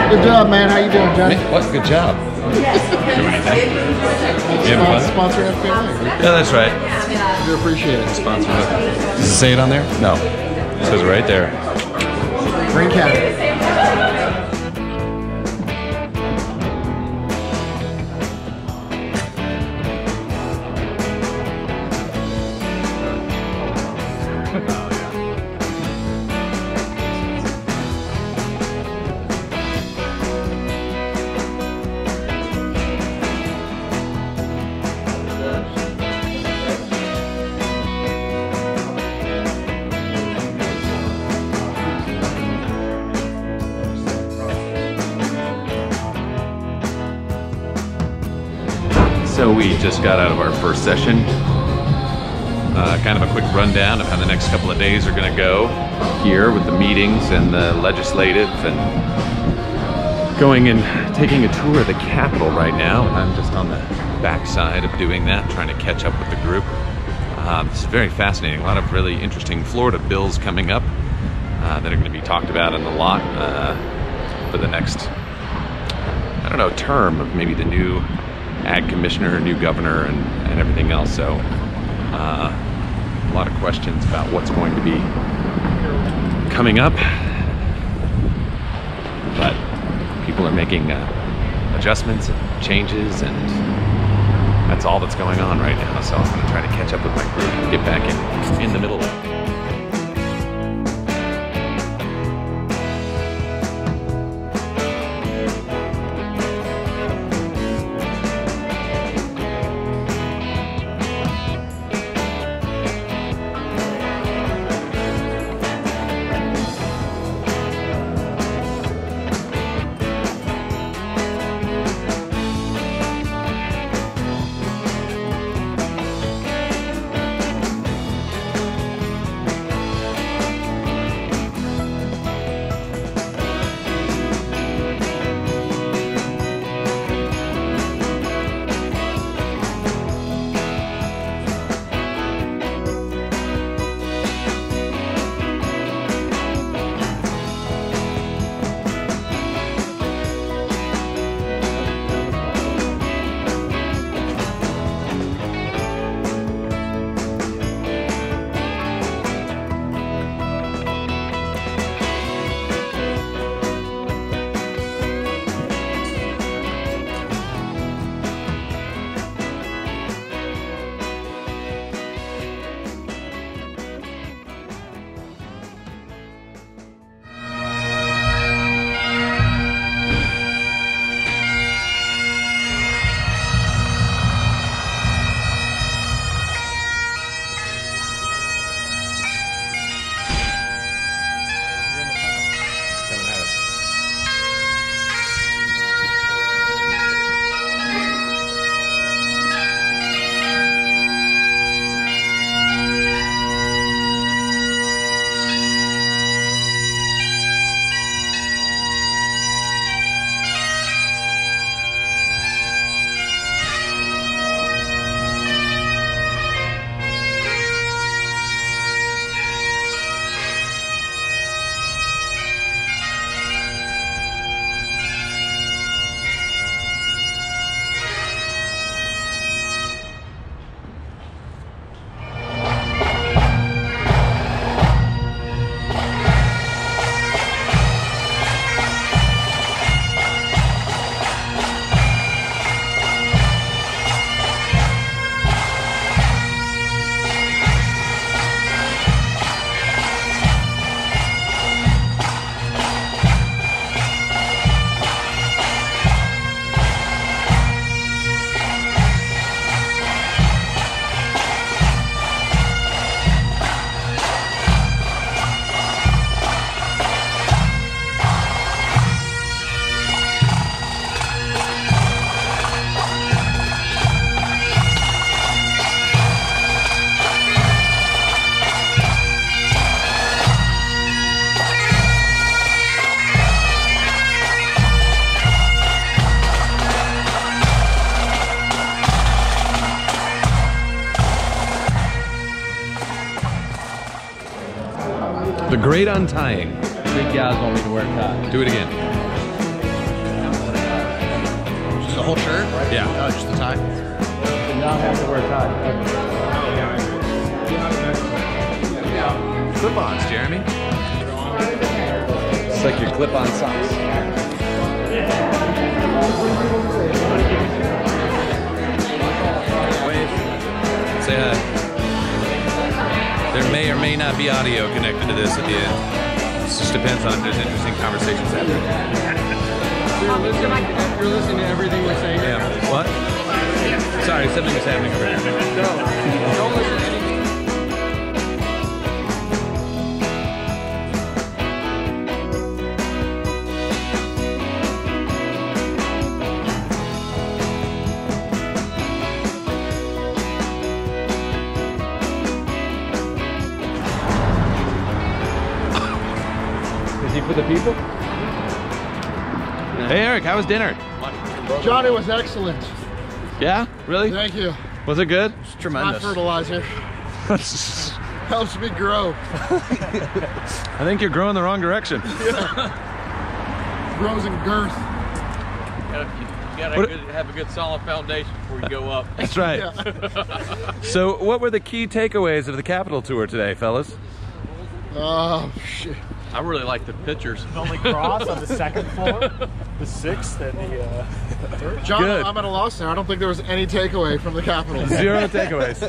Good job, man. How you doing, Johnny? What? Good job. Do anything? Sponsor FPMA. Yeah, that's right. We appreciate it. Sponsor. Does it say it on there? No. It says right there. Green County. So we just got out of our first session. Kind of a quick rundown of how the next couple of days are going to go here with the meetings and the legislative, and going and taking a tour of the Capitol right now. I'm just on the back side of doing that, trying to catch up with the group. This is very fascinating. A lot of really interesting Florida bills coming up that are going to be talked about in the lot for the next, I don't know, term of maybe the new ag commissioner, new governor, and everything else. So a lot of questions about what's going to be coming up, but people are making adjustments and changes, and that's all that's going on right now. So I'm going to try to catch up with my group and get back in the middle of it. The great untying. Big guys want me to wear ties. Do it again. whole shirt? Yeah. Oh, just the tie? You don't have to wear a tie. Clip-ons, Jeremy. It's like your clip-on socks. Wave. Say hi. There may or may not be audio connected to this at the end. It just depends on if there's interesting conversations happening. You're listening to everything we're saying. Yeah. What? Sorry, something was happening over here. No. Don't listen to anything. Is he for the people? Hey, Eric, how was dinner? John, it was excellent. Yeah? Really? Thank you. Was it good? It's Not tremendous. fertilizer. Helps me grow. I think you're growing the wrong direction. Grows in girth. You gotta have a good solid foundation before you go up. That's right. Yeah. So what were the key takeaways of the Capitol tour today, fellas? Oh, shit. I really like the pictures. Only cross on the second floor, the sixth, and the third. John, Good. I'm at a loss now. I don't think there was any takeaway from the Capitol. Zero takeaways.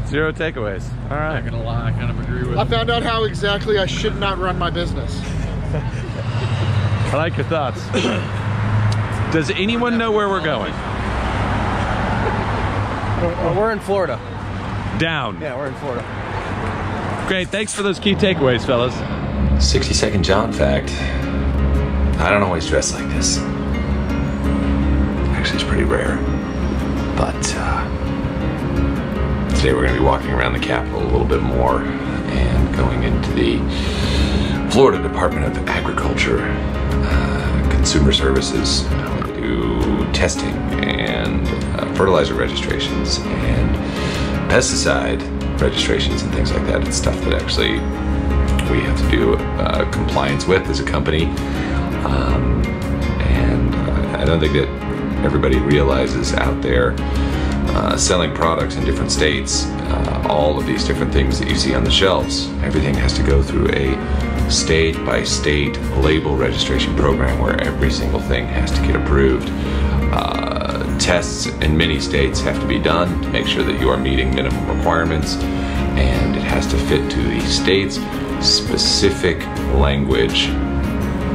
Zero takeaways. All I'm right. not gonna lie, I kind of agree with I found out how exactly I should not run my business. I like your thoughts. Does anyone know where we're going? We're in Florida. Down. Yeah, we're in Florida. Great. Thanks for those key takeaways, fellas. 60-second John fact. I don't always dress like this. Actually, it's pretty rare. But today we're going to be walking around the Capitol a little bit more and going into the Florida Department of Agriculture, Consumer Services. We're going to do testing and fertilizer registrations and pesticide registrations and things like that. It's stuff that actually we have to do compliance with as a company, and I don't think that everybody realizes out there selling products in different states, all of these different things that you see on the shelves, everything has to go through a state-by-state label registration program where every single thing has to get approved. Tests in many states have to be done to make sure that you are meeting minimum requirements, and it has to fit to the state's specific language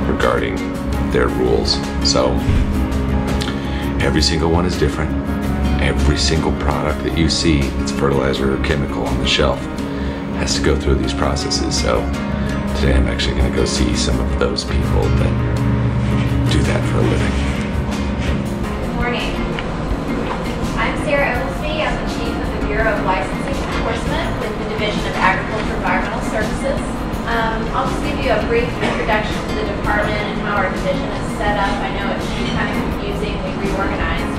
regarding their rules. So every single one is different. Every single product that you see that's fertilizer or chemical on the shelf has to go through these processes. So today I'm actually going to go see some of those people that do that for a living. Good morning. I'm Sarah Oglesby. I'm the Chief of the Bureau of Licensing and Enforcement with the Division of Agriculture Environmental Services. I'll just give you a brief introduction to the department and how our division is set up. I know it can be kind of confusing. We reorganized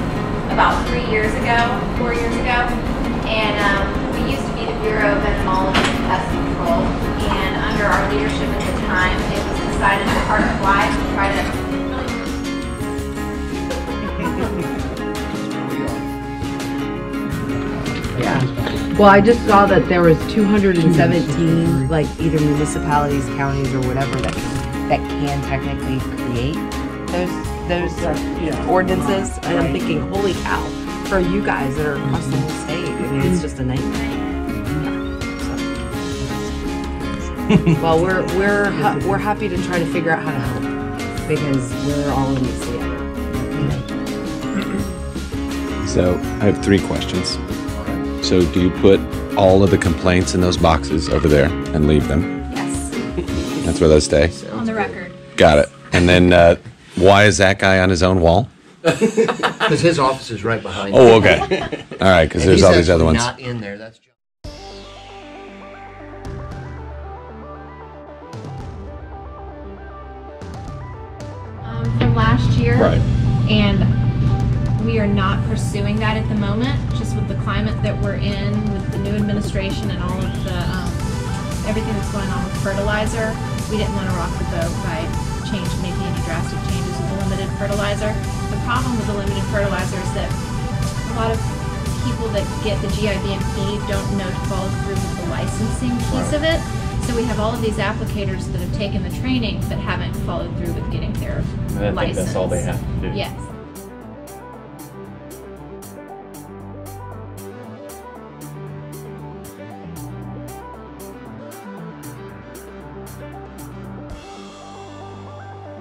about 4 years ago, and we used to be the Bureau of Entomology and Pest Control, and under our leadership at the time, it was decided department-wide to try to Yeah. Well, I just saw that there was 217, like either municipalities, counties, or whatever that can technically create those ordinances. And I'm thinking, holy cow, for you guys that are across the whole state, I mean, it's just a nightmare. So. Well, we're happy to try to figure out how to help because we're all in this together. So I have 3 questions. So do you put all of the complaints in those boxes over there and leave them? Yes. That's where those stay? On the record. Got it. And then why is that guy on his own wall? Because his office is right behind Oh, okay. All right, because there's all these other ones. Not in there. That's From last year. Right. And we are not pursuing that at the moment, just with the climate that we're in, with the new administration and all of the everything that's going on with fertilizer. We didn't want to rock the boat by making any drastic changes with the limited fertilizer. The problem with the limited fertilizer is that a lot of people that get the GIVMP don't know to follow through with the licensing piece of it. So we have all of these applicators that have taken the training but haven't followed through with getting their And I license. think that's all they have to do. Yes.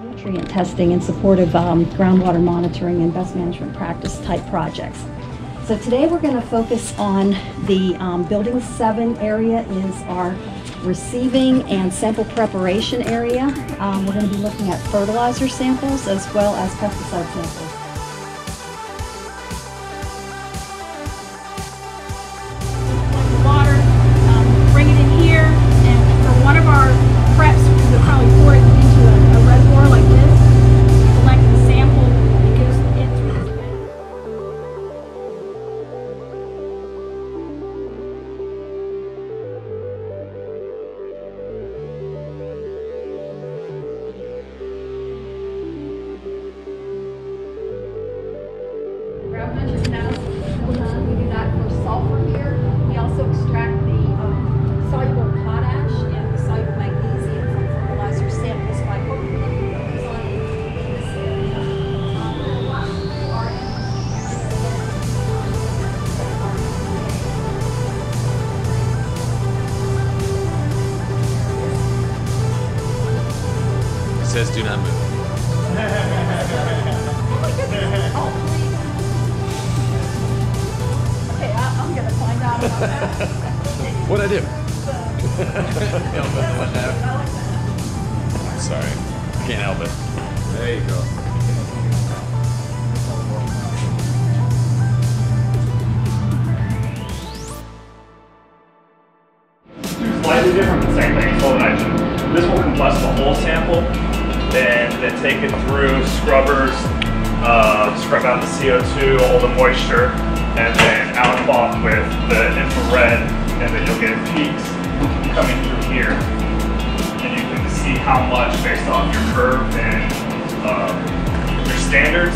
Nutrient testing in support of groundwater monitoring and best management practice type projects. So today we're going to focus on the Building 7 area is our receiving and sample preparation area. We're going to be looking at fertilizer samples as well as pesticide samples. Water, bring it in here, and for one of our preps, we would probably pour it into a reservoir like this, collect the sample, it goes in through this bed. Ground measure analysis is still done. We do that for sulfur here. We also extract the soluble potash and the soluble magnesium from fertilizer samples by hooking those on in this area. Our It says do not move. Okay, I'm going to find out about that. What'd I do? Sorry, can't help it. There you go. Slightly different, but same thing. So nitrogen. This will compress the whole sample, then take it through scrubbers, scrub out the CO2, all the moisture, and then outcloth with the infrared, and then you'll get peaks coming through here. And you can see how much based off your curve and your standards,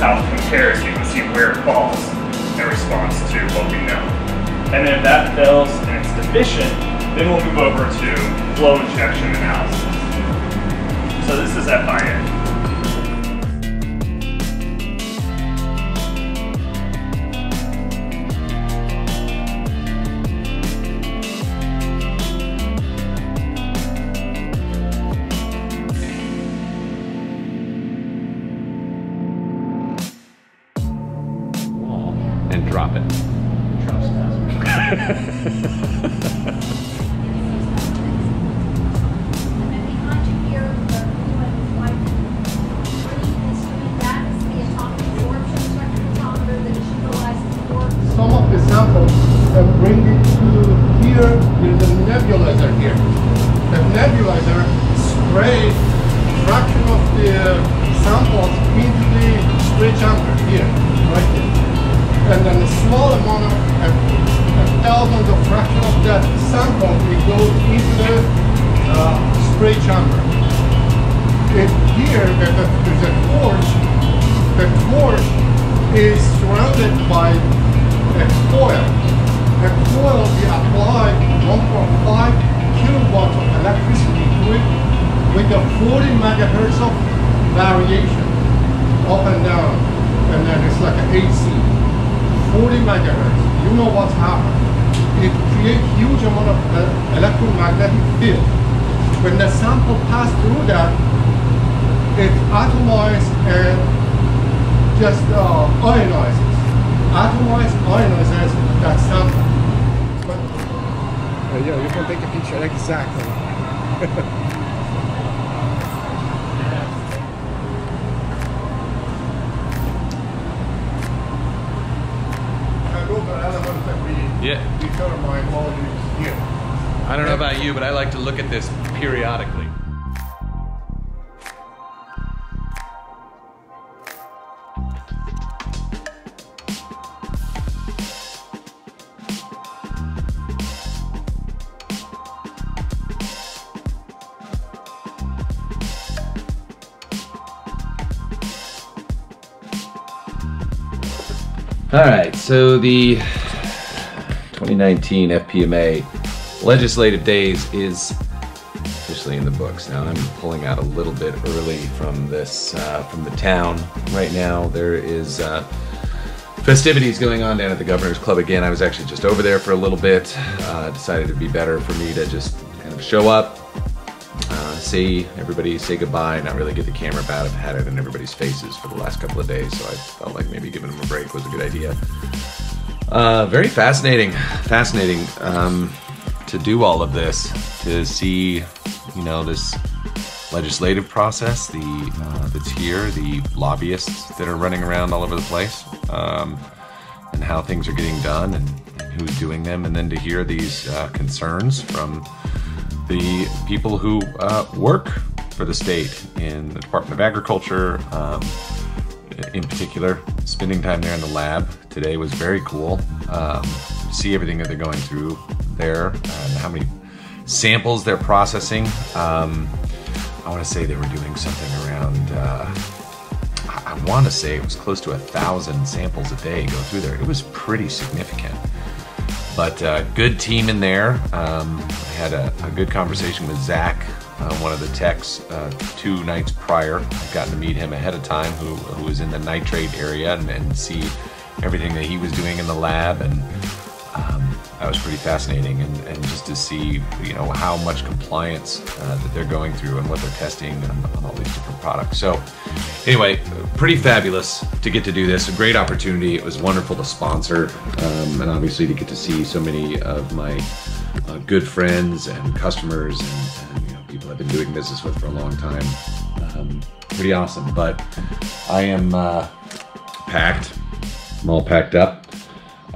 how it compares. You can see where it falls in response to what we know. And then if that fails and it's deficient, then we'll move over to flow injection analysis. So this is FIA. And drop it. Some of the samples that bring it to here, there's a nebulizer here. That nebulizer sprays a fraction of the samples into the spray chamber here, right here. And then a small amount of, a thousand of fraction of that sample, it goes into the spray chamber. Here, there's a torch. The torch is surrounded by a coil. The coil, we apply 1.5 kilowatts of electricity to it with a 40 megahertz of variation, up and down. And then it's like an AC. 40 megahertz. You know what's happened. It creates huge amount of electromagnetic field. When the sample passes through that, it atomizes and just ionizes. Ionizes that sample. Yeah, you can take a picture exactly. Yeah. Determine all these here. I don't know about you, but I like to look at this periodically. All right, so the 2019 FPMA legislative days is officially in the books. Now I'm pulling out a little bit early from this, from the town right now. There is festivities going on down at the Governor's Club again. I was actually just over there for a little bit. Decided it'd be better for me to just kind of show up, see everybody, say goodbye, not really get the camera bad. I've had it in everybody's faces for the last couple of days, so I felt like maybe giving them a break was a good idea. Very fascinating to do all of this, to see, you know, this legislative process, that's here, the lobbyists that are running around all over the place, and how things are getting done and who's doing them, and then to hear these concerns from the people who work for the state in the Department of Agriculture, in particular. Spending time there in the lab today was very cool. See everything that they're going through there and how many samples they're processing. I want to say they were doing something around, I want to say it was close to 1,000 samples a day go through there. It was pretty significant. But good team in there. I had a good conversation with Zach, one of the techs, 2 nights prior. I've gotten to meet him ahead of time, who was in the nitrate area, and see everything that he was doing in the lab, and that was pretty fascinating, and just to see, you know, how much compliance that they're going through and what they're testing on all these different products. So anyway, pretty fabulous to get to do this. A great opportunity. It was wonderful to sponsor, and obviously to get to see so many of my good friends and customers and you know, people I've been doing business with for a long time. Pretty awesome. But I am packed. I'm all packed up.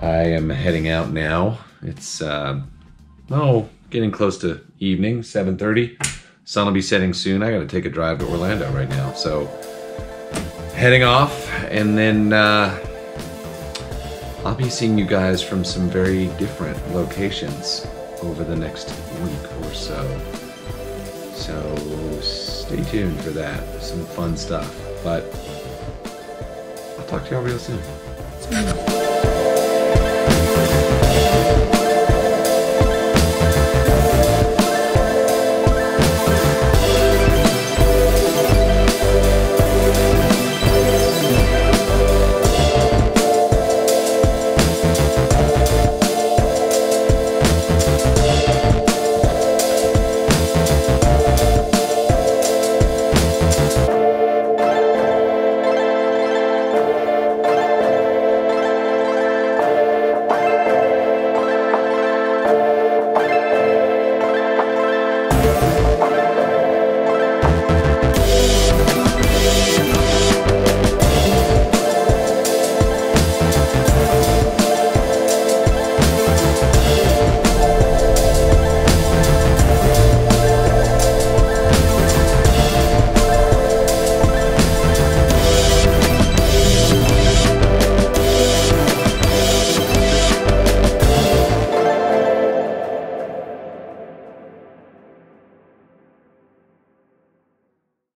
I am heading out now. It's getting close to evening, 7:30. Sun will be setting soon. I got to take a drive to Orlando right now, so heading off, and then I'll be seeing you guys from some very different locations over the next week or so. So stay tuned for that. Some fun stuff. But I'll talk to y'all real soon.